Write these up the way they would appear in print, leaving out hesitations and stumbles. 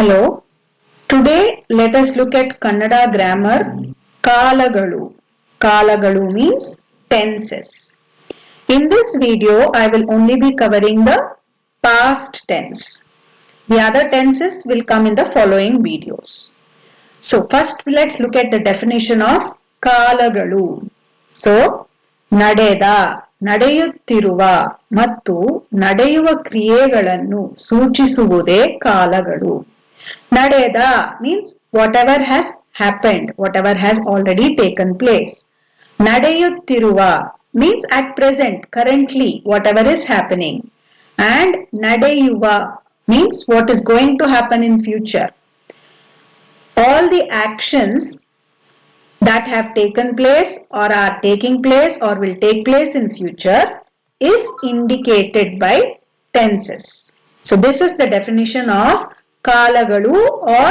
Hello. Today let us look at Kannada grammar. Kalagalu. Kalagalu means tenses. In this video I will only be covering the past tense. The other tenses will come in the following videos. So first let's look at the definition of Kalagalu. So nadeda, ನಡೆಯುತ್ತಿರುವ ಮತ್ತು ನಡೆಯುವ ಕ್ರಿಯೆಗಳನ್ನು ಸೂಚಿಸುವುದೇ ಕಾಲಗಳು. Nadeda means whatever has happened, whatever has already taken place. Nadeyuttiruva means at present, currently, whatever is happening. And nadeyuva means what is going to happen in future. All the actions that have taken place or are taking place or will take place in future is indicated by tenses. So this is the definition of kalagalu or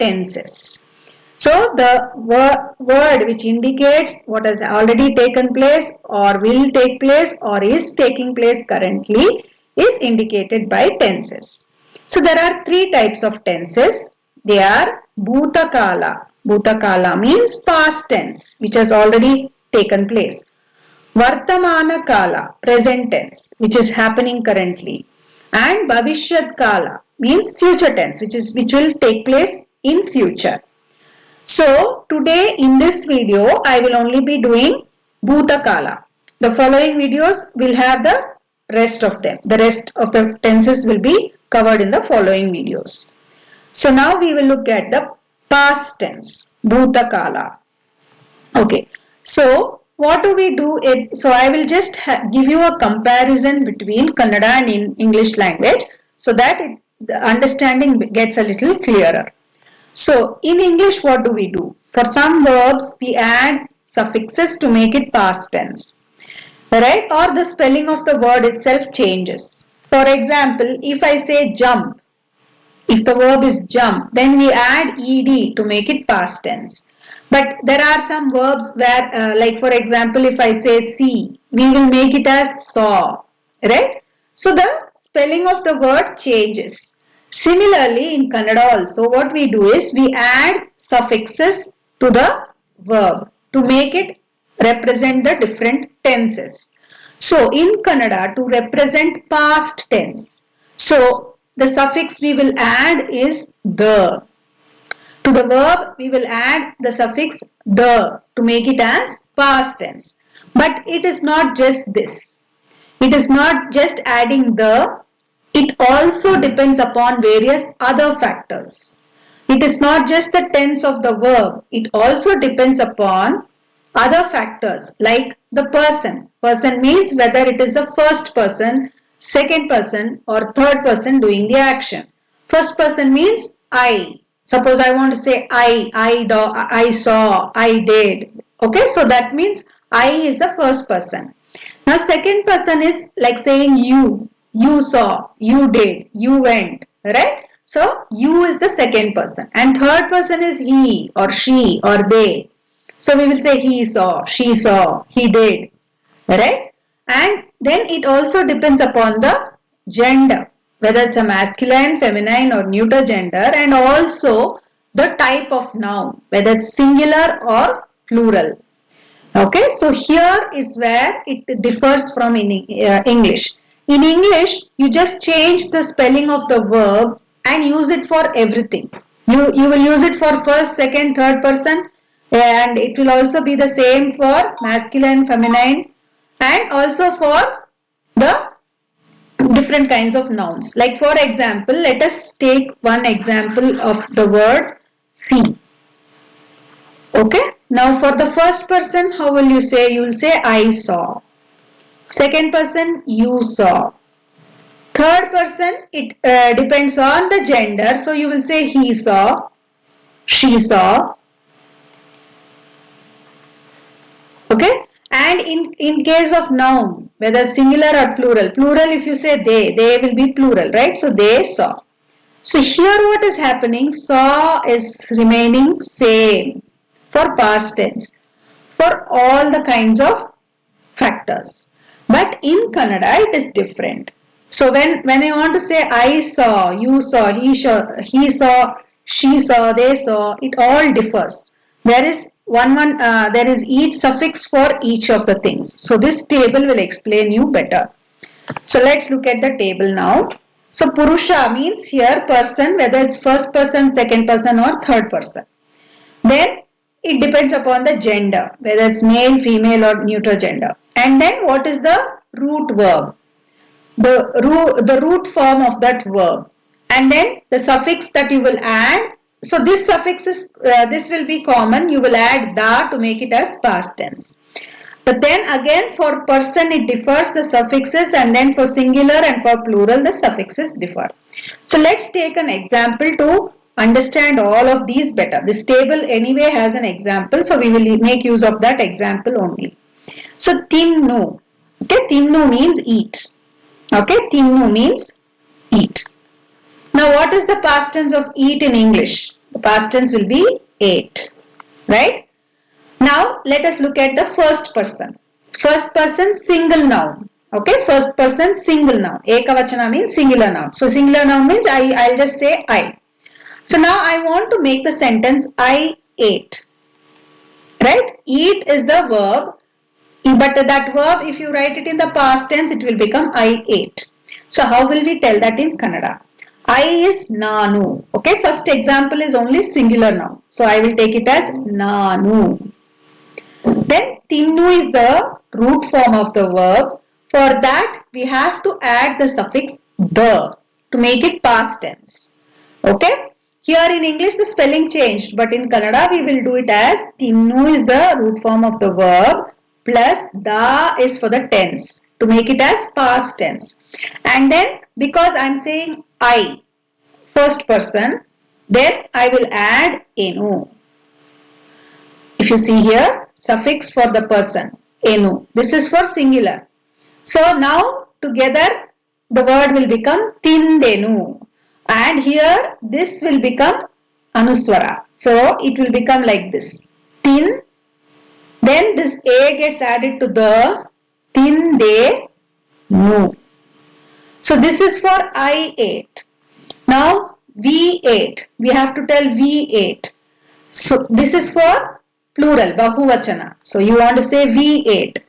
tenses. So the word which indicates what has already taken place or will take place or is taking place currently is indicated by tenses. So there are three types of tenses. They are bhutakala. Bhutakala means past tense which has already taken place. Vartamana kala, present tense which is happening currently. And bhavishyat kala means future tense which will take place in future. So today in this video I will only be doing bhutakala. The following videos will have the rest of them. The rest of the tenses will be covered in the following videos. So now we will look at the past tense, bhutakala. Okay, so what do we do? So I will just give you a comparison between Kannada and English language so that the understanding gets a little clearer. So in English what do we do? For some verbs we add suffixes to make it past tense, right? Or the spelling of the word itself changes. For example, if I say jump, if the verb is jump, then we add ed to make it past tense. But there are some verbs where like for example if I say see, we will make it as saw, right? So the spelling of the word changes. Similarly in Kannada also what we do is we add suffixes to the verb to make it represent the different tenses. So in Kannada to represent past tense, so the suffix we will add is the. To the verb we will add the suffix the to make it as past tense. But it is not just this. It is not just adding the. It also depends upon various other factors. It is not just the tense of the verb. It also depends upon other factors like the person. Person means whether it is the first person, second person or third person doing the action. First person means I. Suppose I want to say I saw, I did. Okay, so that means I is the first person. Now second person is like saying you saw, you did, you went, right? So you is the second person. And third person is he or she or they. So we will say he saw, she saw, he did, right? And then it also depends upon the gender, whether it's a masculine, feminine or neuter gender, and also the type of noun, whether it's singular or plural. Okay, so here is where it differs from in English. In English, you just change the spelling of the verb and use it for everything. You will use it for first, second, third person, and it will also be the same for masculine, feminine, and also for the different kinds of nouns. Like for example, let us take one example of the word see. Okay, now for the first person, how will you say? You will say I saw. Second person, you saw. Third person, it depends on the gender, so you will say he saw, she saw. Okay, and in case of noun, whether singular or plural if you say they will be plural, right? So they saw. So here what is happening, saw is remaining same for past tense for all the kinds of factors. But in Kannada it is different. So when I want to say I saw, you saw, he saw, she saw, they saw, it all differs. There is there is each suffix for each of the things. So this table will explain you better. So let's look at the table now. So Purusha means here person, whether it's first person, second person or third person. Then it depends upon the gender, whether it's male, female or neutral gender. And then what is the root verb? The root form of that verb, and then the suffix that you will add. So this suffix is this will be common. You will add da to make it as past tense. But then again for person it differs the suffixes, and then for singular and for plural the suffixes differ. So let's take an example to understand all of these better. This table anyway has an example, so we will make use of that example only. So tinnu. Okay, tinnu means eat. Okay, tinnu means eat. Now what is the past tense of eat in English? The past tense will be ate. Right? Now let us look at the first person. First person single noun. Okay, first person single noun. Ekavachana means singular noun. So singular noun means I'll just say I. So now I want to make the sentence I ate. Right? Eat is the verb. But that verb, if you write it in the past tense, it will become I ate. So how will we tell that in Kannada? I is nanu. Okay, first example is only singular noun. So I will take it as nanu. Then tinnu is the root form of the verb. For that, we have to add the suffix the to make it past tense. Okay. Here in English, the spelling changed, but in Kannada, we will do it as tinnu is the root form of the verb, plus da is for the tense to make it as past tense. And then because I am saying I, first person, then I will add enu. If you see here, suffix for the person, enu. This is for singular. So now together the word will become tindenu. And here this will become anuswara. So it will become like this. Tin. Then this A gets added to the tin de nu. So this is for I ate. Now we ate. We have to tell we ate. So this is for plural, bahuvachana. So you want to say we ate.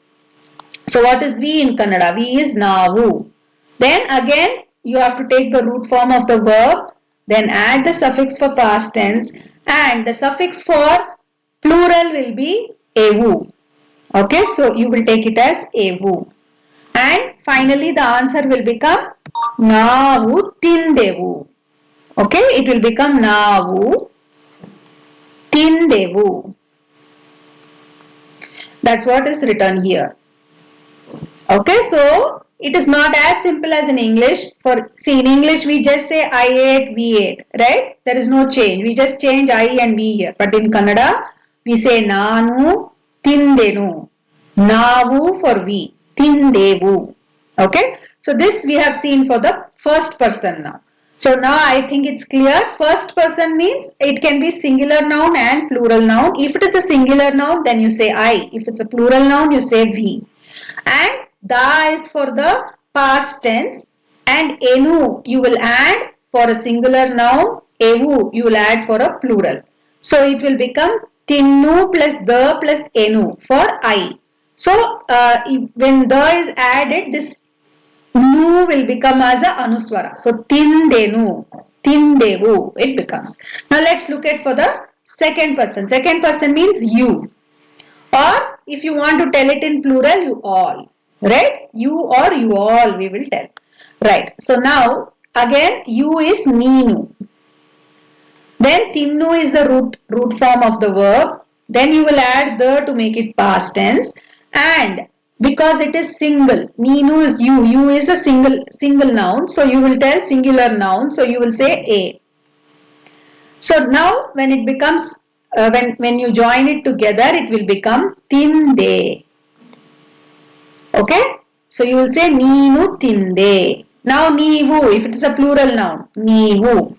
So what is we in Kannada? We is navu. Then again you have to take the root form of the verb, then add the suffix for past tense, and the suffix for plural will be evu. Okay, so you will take it as evu. And finally the answer will become navu tindevu. Okay, it will become navu tindevu. That's what is written here. Okay, so it is not as simple as in English. See, in English we just say I ate, we ate, right? There is no change. We just change I and we here. But in Kannada, we say nanu, tindenu. Navu for we, tindevu. Okay? So this we have seen for the first person now. So now I think it's clear. First person means it can be singular noun and plural noun. If it is a singular noun, then you say I. If it's a plural noun, you say we. And da is for the past tense, and enu you will add for a singular noun, evu you will add for a plural. So it will become tinnu plus the plus enu for I. So when the is added, this nu will become as a anuswara. So tindenu, tindevu it becomes. Now let's look at for the second person. Second person means you. Or if you want to tell it in plural, you all. Right? You or you all we will tell. Right. So now again you is neenu. Then tinnu is the root form of the verb. Then you will add the to make it past tense. And because it is single, neenu is you. You is a single noun. So you will tell singular noun. So you will say a. So now when it becomes when you join it together, it will become tinde. Okay? So you will say neenu tinde. Now neevu, if it is a plural noun, neevu.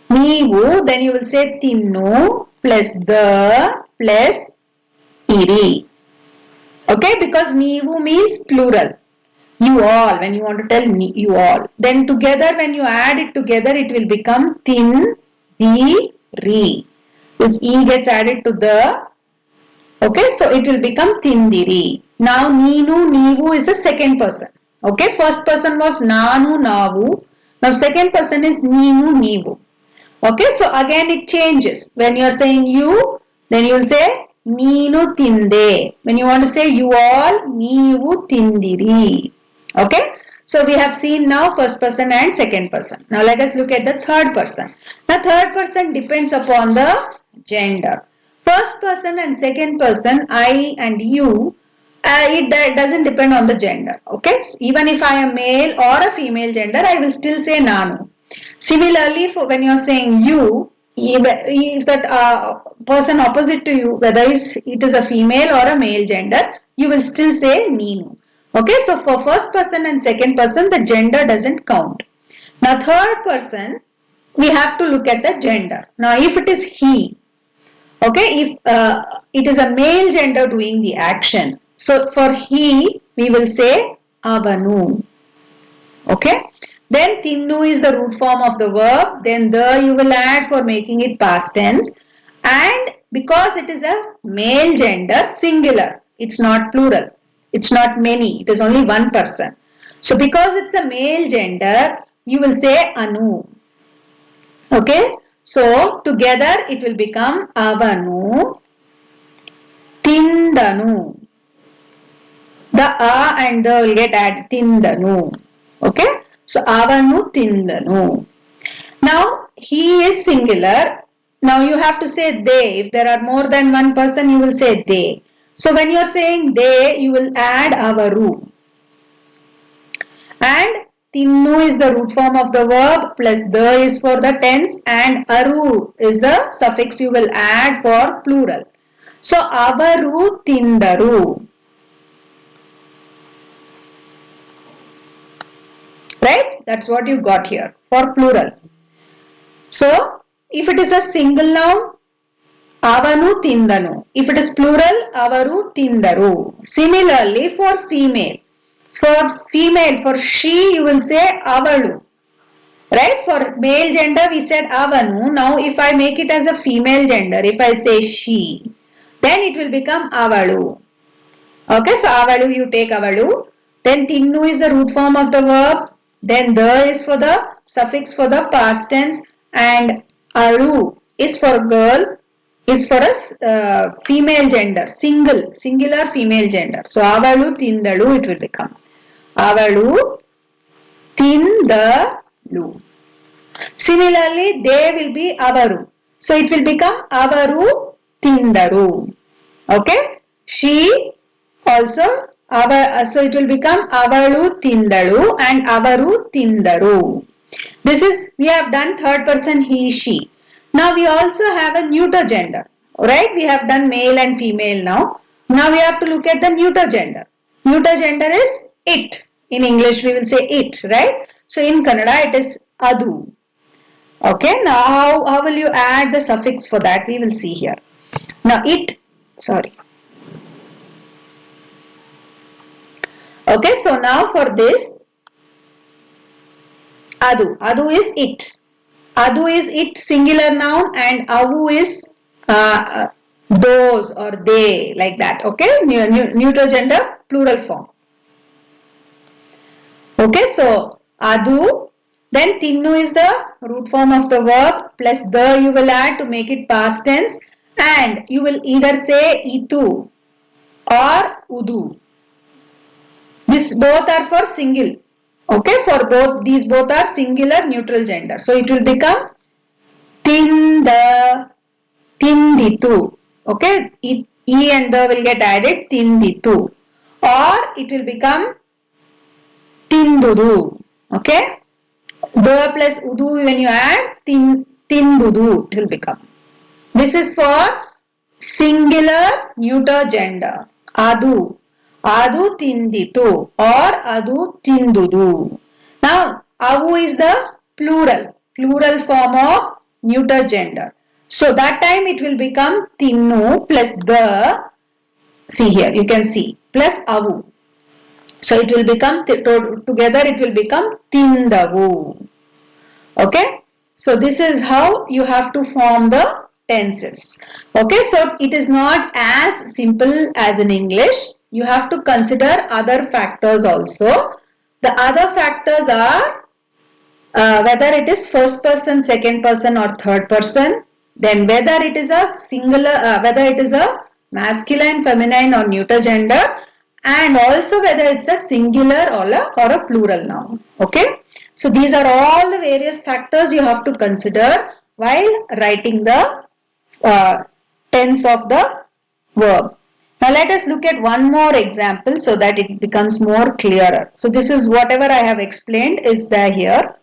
Neevu, then you will say tinnu plus the plus iri. Okay? Because neevu means plural. You all, when you want to tell me, you all. Then together, when you add it together, it will become tin, di, ri. This e gets added to the, okay, so it will become tindiri. Now neenu, neevu is the second person. Okay, first person was nanu, navu. Now second person is neenu, neevu. Okay, so again it changes. When you are saying you, then you will say neenu tinde. When you want to say you all, neevu tindiri. Okay, so we have seen now first person and second person. Now let us look at the third person. The third person depends upon the gender. First person and second person, I and you, it doesn't depend on the gender. Okay, so even if I am male or a female gender, I will still say nanu. Similarly, for when you are saying you, if that person opposite to you, whether it is a female or a male gender, you will still say neenu. Okay, so for first person and second person, the gender doesn't count. Now third person, we have to look at the gender. Now if it is he, okay, if it is a male gender doing the action, so for he we will say avanu. Okay, then tinnu is the root form of the verb, then the you will add for making it past tense, and because it is a male gender, singular, it's not plural, it's not many, it is only one person. So because it's a male gender, you will say anu. Okay, so together it will become avanu tindanu. The a and the will get added, tindanu. Okay, so avanu tindanu. Now he is singular. Now you have to say they. If there are more than one person, you will say they. So when you are saying they, you will add avaru. And tinnu is the root form of the verb, plus the is for the tense, and aru is the suffix you will add for plural. So avaru tindaru. Right? That's what you got here for plural. So if it is a single noun, avanu tindanu. If it is plural, avaru tindaru. Similarly for female. For she, you will say avalu. Right? For male gender, we said avanu. Now if I make it as a female gender, if I say she, then it will become avalu. Okay, so avalu, you take avalu. Then tinnu is the root form of the verb. Then the is for the suffix for the past tense, and aru is for girl, is for a female gender, singular female gender. So avalu tindalu it will become. Avalu tindalu. Similarly, they will be avaru. So it will become avaru tindaru. Okay, she also so it will become avalu tindalu and avaru tindaru. This is, we have done third person he, she. Now we also have a neuter gender. Right? We have done male and female now. Now we have to look at the neuter gender. Neuter gender is it. In English we will say it, right? So in Kannada it is adu. Okay, now how will you add the suffix for that? We will see here. Now okay, so now for this, adu is it. Adu is it, singular noun, and avu is those or they, like that. Okay, neuter gender, plural form. Okay, so adu, then tinnu is the root form of the verb, plus the you will add to make it past tense, and you will either say itu or udu. This both are for single. Okay, for both, these both are singular neutral gender. So it will become tinditu. Okay, e and the will get added, tinditu. Or it will become tindudu. Okay, the plus udu, when you add tindudu, it will become. This is for singular neuter gender. Adu tinditu or adu tindudu. Now avu is the plural form of neuter gender. So that time it will become tinnu plus the, see here you can see, plus avu. So it will become, together it will become tindavu. Okay, so this is how you have to form the tenses. Okay, so it is not as simple as in English. You have to consider other factors also. The other factors are whether it is first person, second person or third person, then whether it is a singular, whether it is a masculine, feminine or neuter gender, and also whether it's a singular or a plural noun. Okay, so these are all the various factors you have to consider while writing the tense of the verb. Now let us look at one more example so that it becomes more clearer. So this is whatever I have explained is there here.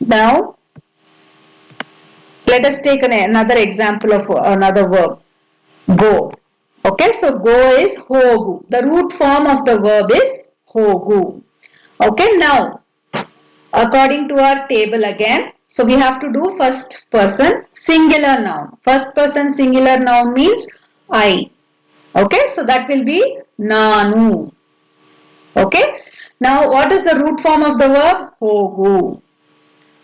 Now, let us take another example of another verb, go. Okay, so go is hogu. The root form of the verb is hogu. Okay, now, according to our table again, so we have to do first person singular noun. First person singular noun means I. Okay, so that will be nanu. Okay, now what is the root form of the verb? Hogu.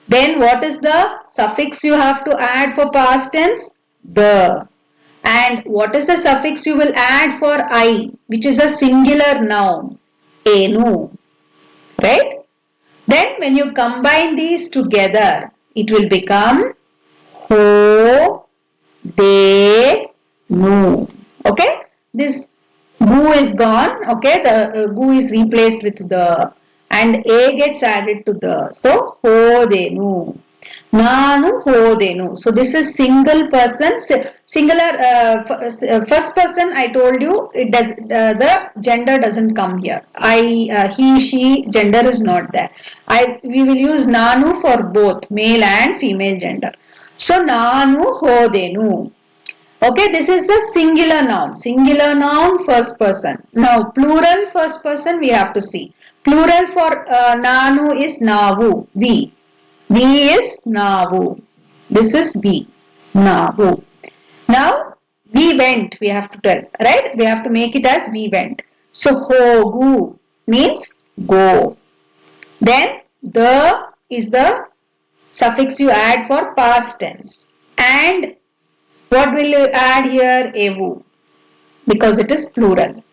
Then what is the suffix you have to add for past tense? The. And what is the suffix you will add for I, which is a singular noun? Enu. Right? Then when you combine these together, it will become ho, de, nu. Okay? This gu is gone. Okay? The gu is replaced with the, and a gets added to the. So, ho, de, nu. Nanu hodenu. So this is single person, singular first person. I told you it does. The gender doesn't come here. He, she, gender is not there. We will use nanu for both male and female gender. So nanu hodenu. Okay, this is a singular noun. Singular noun, first person. Now plural first person we have to see. Plural for nanu is navu. We. We is navu. This is we. Navu. Now, we went. We have to tell. Right? We have to make it as we went. So, hogu means go. Then, the is the suffix you add for past tense. And what will you add here? Evu. Because it is plural.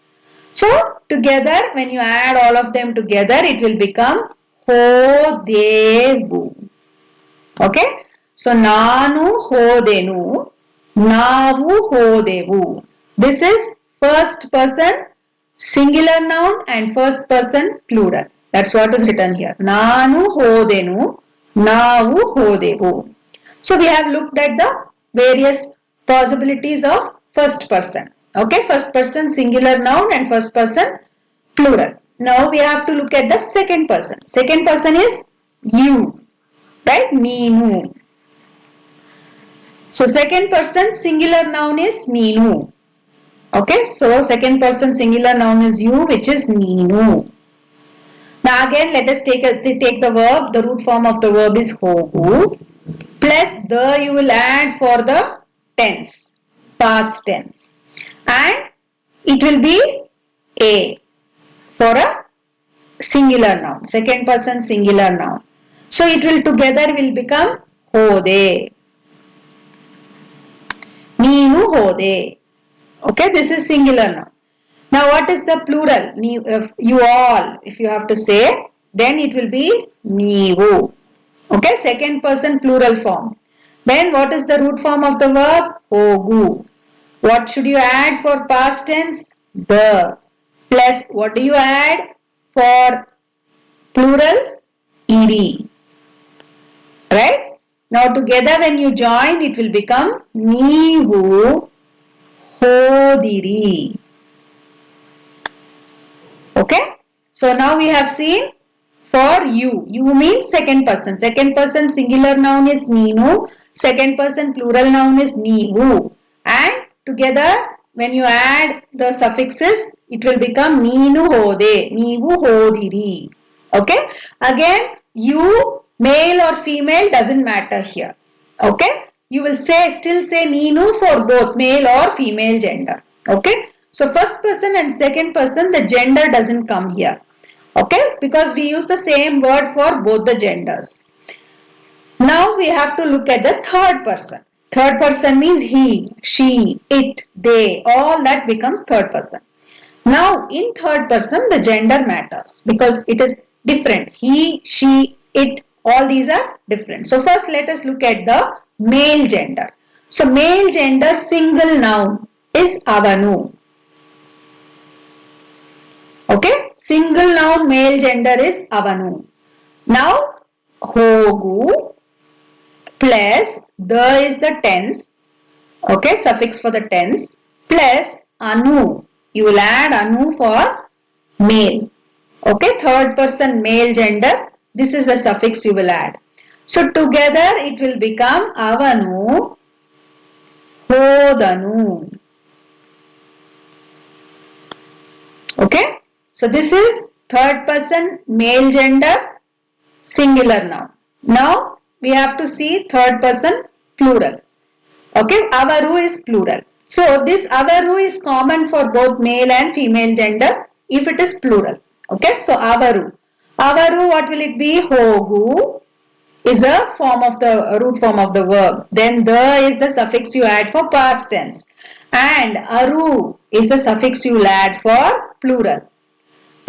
So, together, when you add all of them together, it will become hodevu. Okay, so nanu hodenu, navu hodevu. This is first person singular noun and first person plural. That's what is written here. Nanu hodenu, navu hodevu. So we have looked at the various possibilities of first person. Okay, first person singular noun and first person plural. Now we have to look at the second person. Second person is you. Right? Ninu. So second person singular noun is Ninu. Okay. So second person singular noun is you, which is Ninu. Now again let us take the verb. The root form of the verb is hogu. Plus the you will add for the tense. Past tense. And it will be a for a singular noun. Second person singular noun. So it will together will become hode. Neenu hode. Okay, this is singular now. Now what is the plural? You all, if you have to say, then it will be neevu. Okay, second person plural form. Then what is the root form of the verb? Hogu. What should you add for past tense? The. Plus what do you add for plural? Ed. Right? Now together when you join it will become Neevu Hodiri. Okay? So now we have seen for you. You means second person. Second person singular noun is Neenu. Second person plural noun is Neevu. And together when you add the suffixes it will become Neenu Hode. Neevu Hodiri. Okay? Again you male or female doesn't matter here. Okay? You will still say Neenu for both male or female gender. Okay? So first person and second person the gender doesn't come here. Okay, because we use the same word for both the genders. Now we have to look at the third person. Third person means he, she, it, they, all that becomes third person. Now in third person the gender matters because it is different. He, she, it, all these are different. So first let us look at the male gender. So male gender single noun is avanu. Okay, single noun male gender is avanu. Now hogu plus the is the tense, okay, suffix for the tense, plus anu. You will add anu for male. Okay, third person male gender. This is the suffix you will add. So together it will become avanu, hodanu. Okay, so this is third person male gender singular noun. Now we have to see third person plural. Okay, avaru is plural. So this avaru is common for both male and female gender if it is plural. Okay, so avaru. Avaru, what will it be? Hogu is a form of the root form of the verb. Then the is the suffix you add for past tense. And aru is the suffix you will add for plural.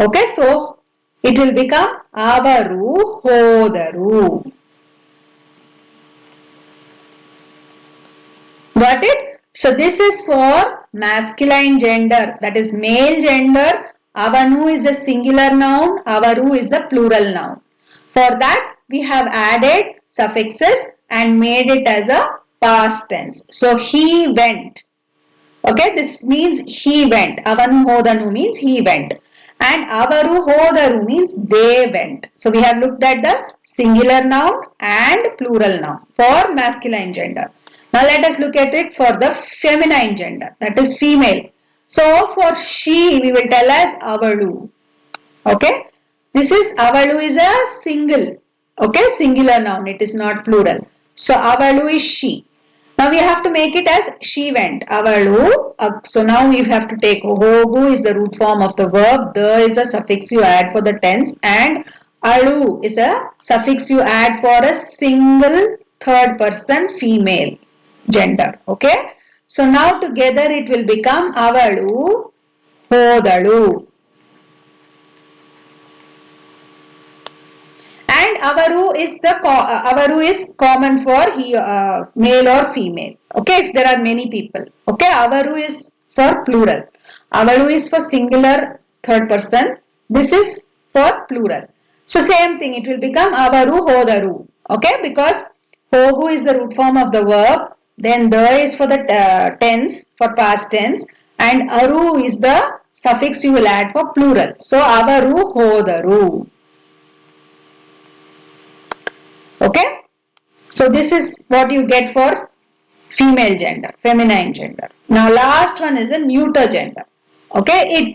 Okay, so it will become avaru hodaru. Got it? So this is for masculine gender, that is male gender. Avanu is a singular noun, avaru is the plural noun. For that we have added suffixes and made it as a past tense. So he went. Okay, this means he went. Avanu hodanu means he went. And avaru hodaru means they went. So we have looked at the singular noun and plural noun for masculine gender. Now let us look at it for the feminine gender, that is female. So for she we will tell as avalu. Okay, this is avalu is a single, okay, singular noun, it is not plural. So avalu is she. Now we have to make it as she went. Avalu. So now we have to take hogu is the root form of the verb. The is the suffix you add for the tense. And alu is a suffix you add for a single third person female gender. Okay. So now together it will become avalu hodalu. And avaru is common for male or female. Okay, if there are many people. Okay, avaru is for plural. Avaru is for singular third person. This is for plural. So same thing, it will become avaru hodaru. Okay, because hogu is the root form of the verb. Then the is for the tense, for past tense. And aru is the suffix you will add for plural. So avaru hodaru. Okay, so this is what you get for female gender, feminine gender. Now last one is a neuter gender. Okay,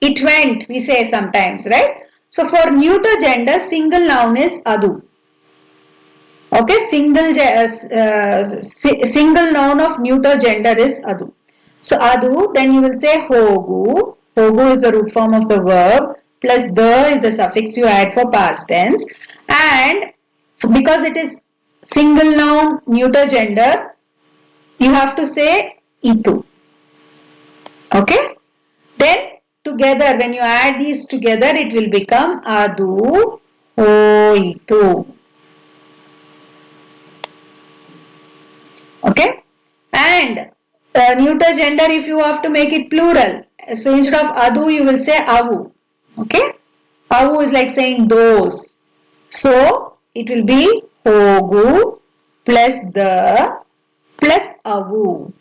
it went, we say sometimes, right? So for neuter gender, single noun is adu. Okay, single noun of neuter gender is adu. So adu, then you will say hogu. Hogu is the root form of the verb plus the is the suffix you add for past tense, and because it is single noun neuter gender, you have to say itu. Okay, then together when you add these together it will become adu hoitu. Okay, and neuter gender, if you have to make it plural, so instead of adu you will say avu. Okay, avu is like saying those, so it will be hogu plus the plus avu.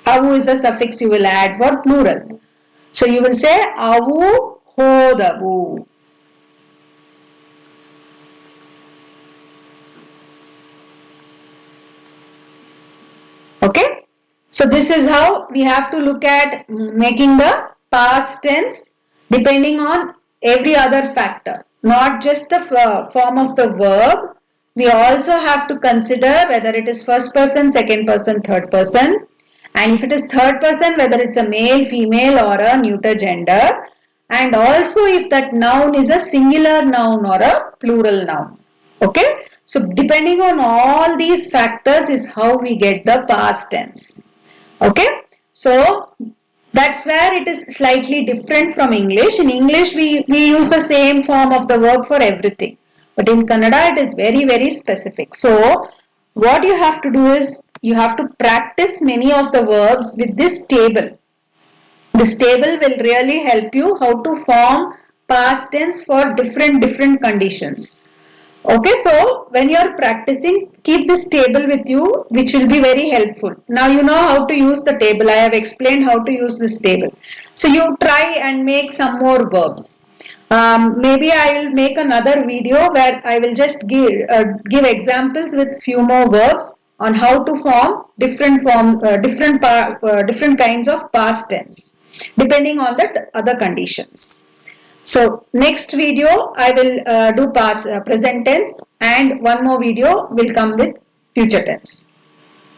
Avu is the suffix you will add for plural. So you will say avu hodavu. Okay. So this is how we have to look at making the past tense depending on every other factor. Not just the form of the verb. We also have to consider whether it is first person, second person, third person. And if it is third person, whether it's a male, female or a neuter gender. and also if that noun is a singular noun or a plural noun. Okay, so depending on all these factors is how we get the past tense. Okay, so that's where it is slightly different from English. In English, we use the same form of the verb for everything. But in Kannada, it is very, very specific. So, what you have to do is, you have to practice many of the verbs with this table. This table will really help you how to form past tense for different conditions. Okay, so when you are practicing, keep this table with you, which will be very helpful. Now you know how to use the table. I have explained how to use this table. So you try and make some more verbs. Maybe I will make another video where I will just give examples with few more verbs on how to form different kinds of past tense depending on the other conditions. So next video I will do past present tense, and one more video will come with future tense.